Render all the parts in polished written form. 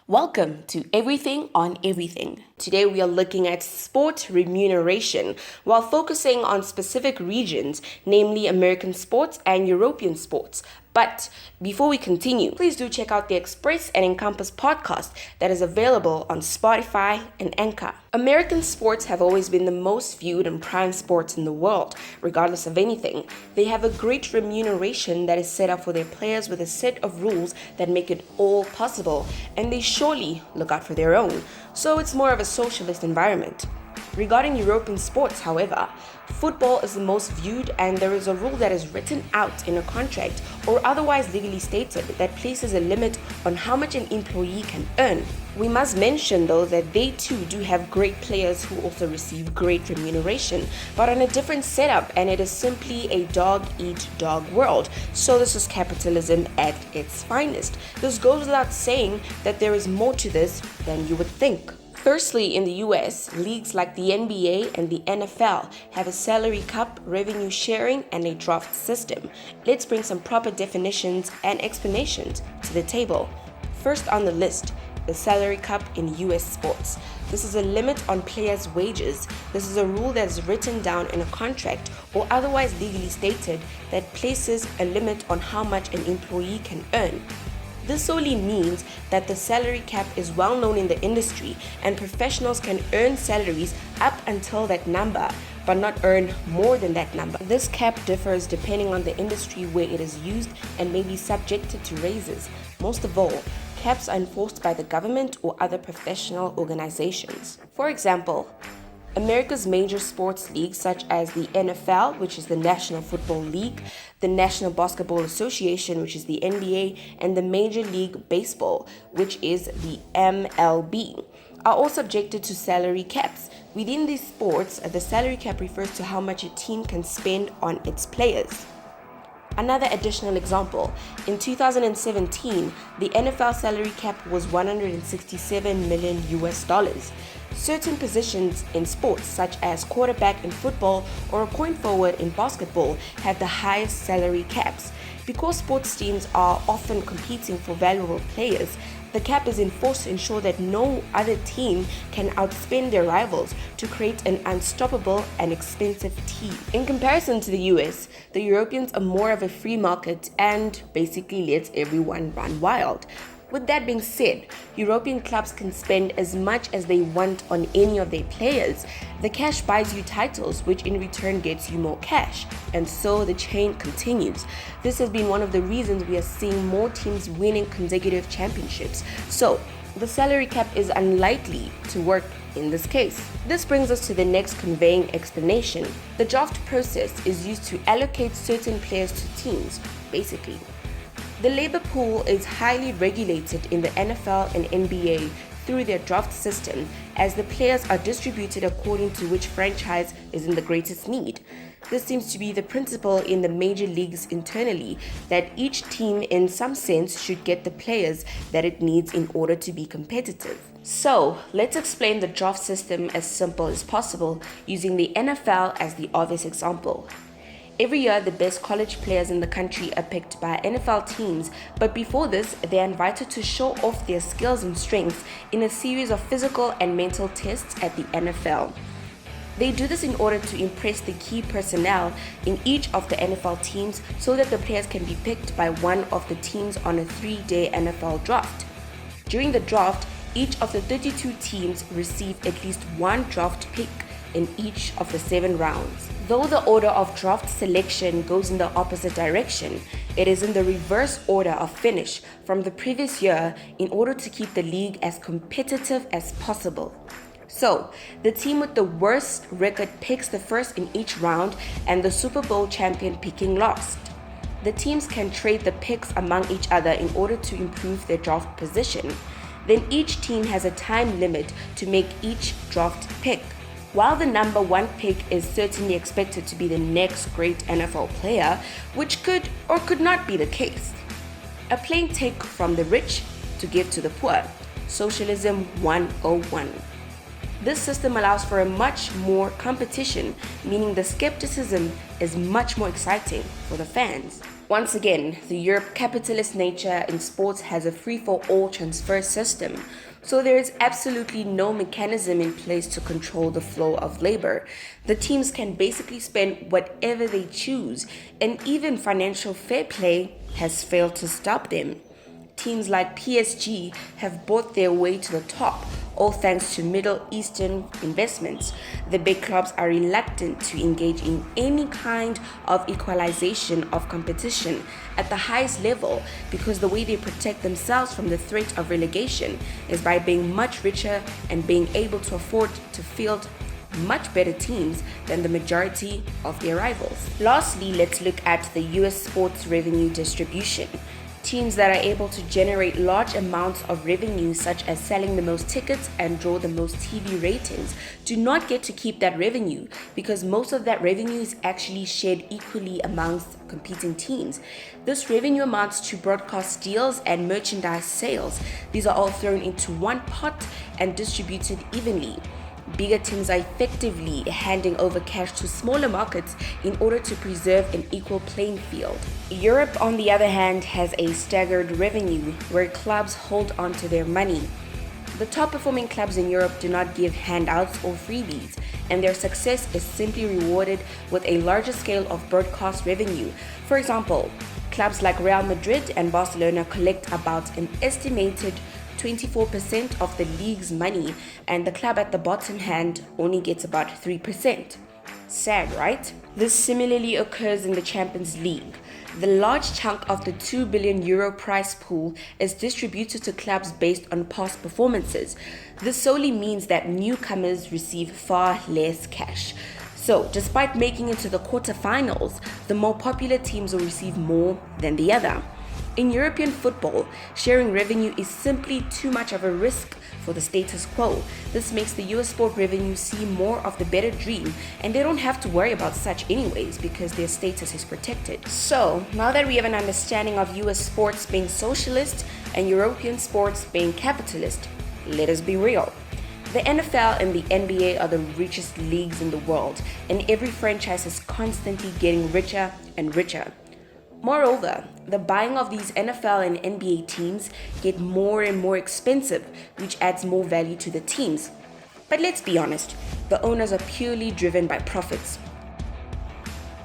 Welcome to Everything on Everything. Today we are looking at sport remuneration while focusing on specific regions, namely American sports and European sports. But before we continue, please do check out the Express and Encompass podcast that is available on Spotify and Anchor. American sports have always been the most viewed and prime sports in the world, regardless of anything. They have a great remuneration that is set up for their players with a set of rules that make it all possible, and they surely look out for their own. So it's more of a socialist environment. Regarding European sports, however, football is the most viewed, and there is a rule that is written out in a contract or otherwise legally stated that places a limit on how much an employee can earn. We must mention though that they too do have great players who also receive great remuneration, but on a different setup, and it is simply a dog-eat-dog world. So this is capitalism at its finest. This goes without saying that there is more to this than you would think. Firstly, in the US, leagues like the NBA and the NFL have a salary cap, revenue sharing, and a draft system. Let's bring some proper definitions and explanations to the table. First on the list, the salary cap in US sports. This is a limit on players' wages. This is a rule that is written down in a contract or otherwise legally stated that places a limit on how much an employee can earn. This solely means that the salary cap is well known in the industry and professionals can earn salaries up until that number, but not earn more than that number. This cap differs depending on the industry where it is used and may be subjected to raises. Most of all, caps are enforced by the government or other professional organizations. For example, America's major sports leagues such as the NFL, which is the National Football League, the National Basketball Association, which is the NBA, and the Major League Baseball, which is the MLB, are all subjected to salary caps. Within these sports, the salary cap refers to how much a team can spend on its players. Another additional example, in 2017, the NFL salary cap was $167 million US. Certain positions in sports, such as quarterback in football or a point forward in basketball, have the highest salary caps. Because sports teams are often competing for valuable players, the cap is enforced to ensure that no other team can outspend their rivals to create an unstoppable and expensive team. In comparison to the US, the Europeans are more of a free market and basically lets everyone run wild. With that being said, European clubs can spend as much as they want on any of their players. The cash buys you titles, which in return gets you more cash. And so the chain continues. This has been one of the reasons we are seeing more teams winning consecutive championships. So the salary cap is unlikely to work in this case. This brings us to the next conveying explanation. The draft process is used to allocate certain players to teams, basically. The labor pool is highly regulated in the NFL and NBA through their draft system, as the players are distributed according to which franchise is in the greatest need. This seems to be the principle in the major leagues internally, that each team in some sense should get the players that it needs in order to be competitive. So, let's explain the draft system as simple as possible, using the NFL as the obvious example. Every year, the best college players in the country are picked by NFL teams, but before this, they are invited to show off their skills and strengths in a series of physical and mental tests at the NFL. They do this in order to impress the key personnel in each of the NFL teams so that the players can be picked by one of the teams on a 3-day NFL draft. During the draft, each of the 32 teams receive at least one draft pick in each of the 7 rounds. Though the order of draft selection goes in the opposite direction, it is in the reverse order of finish from the previous year in order to keep the league as competitive as possible. So, the team with the worst record picks the first in each round, and the Super Bowl champion picking last. The teams can trade the picks among each other in order to improve their draft position. Then each team has a time limit to make each draft pick. While the number 1 pick is certainly expected to be the next great NFL player, which could or could not be the case. A plain take from the rich to give to the poor. Socialism 101. This system allows for a much more competition, meaning the skepticism is much more exciting for the fans. Once again, the Europe capitalist nature in sports has a free-for-all transfer system. So there is absolutely no mechanism in place to control the flow of labor. The teams can basically spend whatever they choose, and even financial fair play has failed to stop them. Teams like PSG have bought their way to the top, all thanks to Middle Eastern investments. The big clubs are reluctant to engage in any kind of equalization of competition at the highest level because the way they protect themselves from the threat of relegation is by being much richer and being able to afford to field much better teams than the majority of their rivals. Lastly, let's look at the US sports revenue distribution. Teams that are able to generate large amounts of revenue, such as selling the most tickets and draw the most TV ratings, do not get to keep that revenue because most of that revenue is actually shared equally amongst competing teams. This revenue amounts to broadcast deals and merchandise sales. These are all thrown into one pot and distributed evenly. Bigger teams are effectively handing over cash to smaller markets in order to preserve an equal playing field. Europe, on the other hand, has a staggered revenue where clubs hold on to their money. The top performing clubs in Europe do not give handouts or freebies, and their success is simply rewarded with a larger scale of broadcast revenue. For example, clubs like Real Madrid and Barcelona collect about an estimated 24% of the league's money, and the club at the bottom hand only gets about 3%. Sad, right? This similarly occurs in the Champions League. The large chunk of the €2 billion prize pool is distributed to clubs based on past performances. This solely means that newcomers receive far less cash. So, despite making it to the quarterfinals, the more popular teams will receive more than the other. In European football, sharing revenue is simply too much of a risk for the status quo. This makes the US sport revenue seem more of the better dream, and they don't have to worry about such anyways because their status is protected. So, now that we have an understanding of US sports being socialist and European sports being capitalist, let us be real. The NFL and the NBA are the richest leagues in the world, and every franchise is constantly getting richer and richer. Moreover, the buying of these NFL and NBA teams get more and more expensive, which adds more value to the teams. But let's be honest, the owners are purely driven by profits.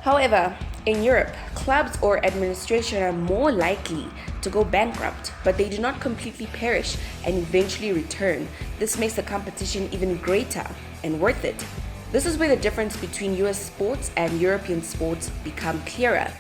However, in Europe, clubs or administration are more likely to go bankrupt, but they do not completely perish and eventually return. This makes the competition even greater and worth it. This is where the difference between US sports and European sports become clearer.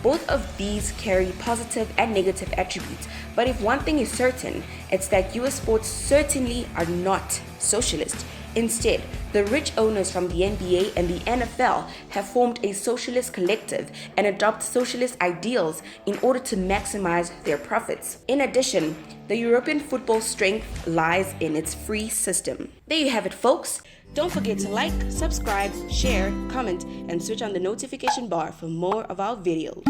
Both of these carry positive and negative attributes, but if one thing is certain, it's that US sports certainly are not socialist. Instead, the rich owners from the NBA and the NFL have formed a socialist collective and adopt socialist ideals in order to maximize their profits. In addition, the European football strength lies in its free system. There you have it, folks. Don't forget to like, subscribe, share, comment, and switch on the notification bar for more of our videos.